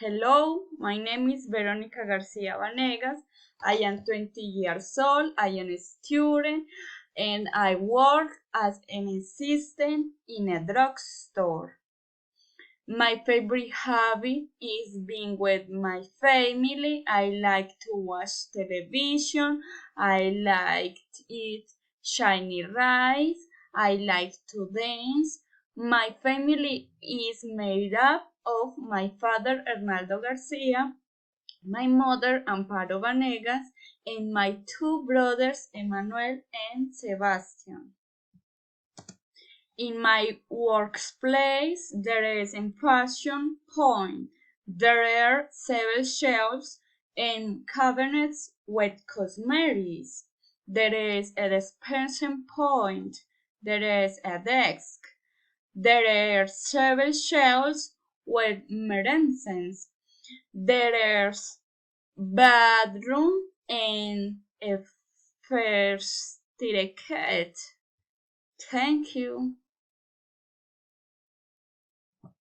Hello, my name is Veronica Garcia Vanegas. I am 20 years old. I am a student and I work as an assistant in a drugstore. My favorite hobby is being with my family. I like to watch television. I like to eat shiny rice. I like to dance. My family is made up of my father, Hernaldo Garcia, my mother, Amparo Vanegas, and my two brothers, Emmanuel and Sebastian. In my workplace, there is a fashion point. There are several shelves and cabinets with cosmetics. There is a dispensing point. There is a desk. There are several shelves with medicines. There is bathroom and a first aid kit. Thank you.